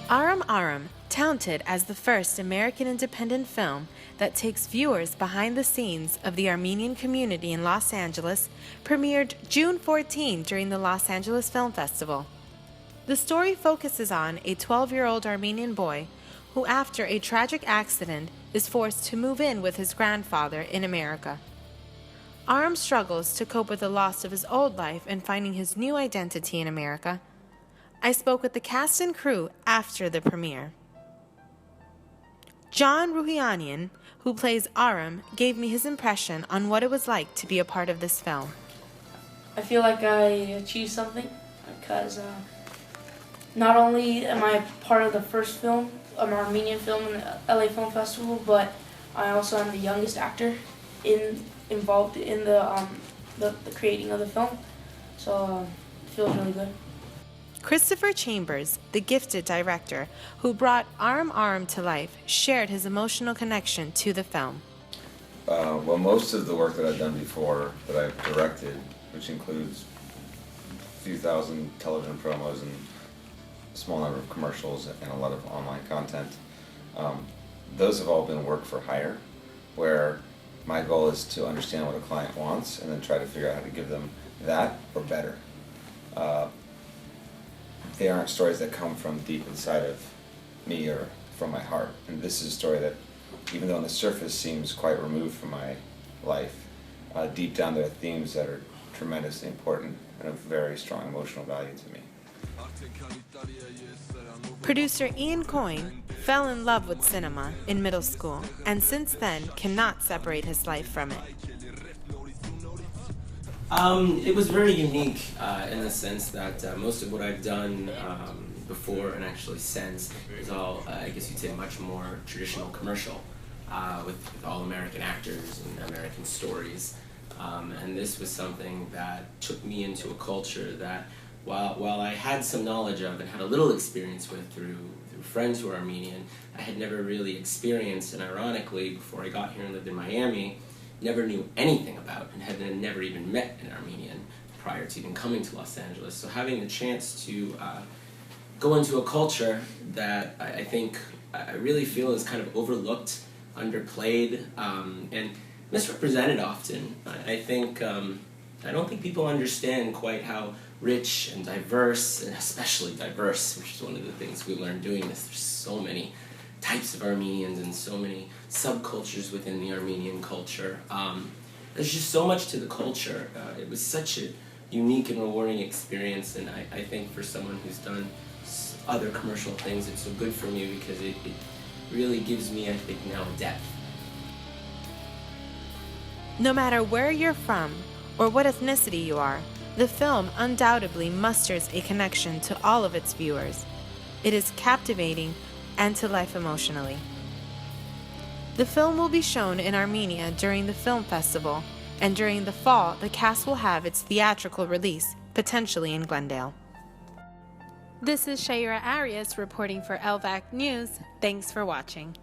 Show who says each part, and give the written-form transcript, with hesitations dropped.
Speaker 1: Aram Aram, touted as the first American independent film that takes viewers behind the scenes of the Armenian community in Los Angeles, premiered June 14 during the Los Angeles Film Festival. The story focuses on a 12-year-old Armenian boy who, after a tragic accident, is forced to move in with his grandfather in America. Aram struggles to cope with the loss of his old life and finding his new identity in America. I spoke with the cast and crew after the premiere. John Ruhianian, who plays Aram, gave me his impression on what it was like to be a part of this film.
Speaker 2: I feel like I achieved something because not only am I part of the first film, an Armenian film in the LA Film Festival, but I also am the youngest actor involved in the creating of the film. So it feels really good.
Speaker 1: Christopher Chambers, the gifted director who brought Aram Aram to life, shared his emotional connection to the film.
Speaker 3: Well, most of the work that I've done before that I've directed, which includes a few thousand television promos and a small number of commercials and a lot of online content, those have all been work for hire, where my goal is to understand what a client wants and then try to figure out how to give them that or better. They aren't stories that come from deep inside of me or from my heart. And this is a story that, even though on the surface seems quite removed from my life, deep down there are themes that are tremendously important and of very strong emotional value to me.
Speaker 1: Producer Ian Coyne fell in love with cinema in middle school and since then cannot separate his life from it.
Speaker 4: It was very unique in the sense that most of what I've done before and actually since is all, I guess you'd say, much more traditional commercial with all American actors and American stories. And this was something that took me into a culture that while I had some knowledge of and had a little experience with through friends who are Armenian, I had never really experienced, and ironically, before I got here and lived in Miami, never knew anything about and had never even met an Armenian prior to even coming to Los Angeles. So having the chance to go into a culture that I think I really feel is kind of overlooked, underplayed, and misrepresented often. I think I don't think people understand quite how rich and diverse, and especially diverse, which is one of the things we learned doing this. There's so many types of Armenians and so many subcultures within the Armenian culture. There's just so much to the culture. It was such a unique and rewarding experience, and I think for someone who's done other commercial things, it's so good for me because it really gives me, I think, now a depth.
Speaker 1: No matter where you're from or what ethnicity you are, the film undoubtedly musters a connection to all of its viewers. It is captivating and to life emotionally. The film will be shown in Armenia during the film festival, and during the fall, the cast will have its theatrical release, potentially in Glendale. This is Shaira Arias reporting for LVAC News. Thanks for watching.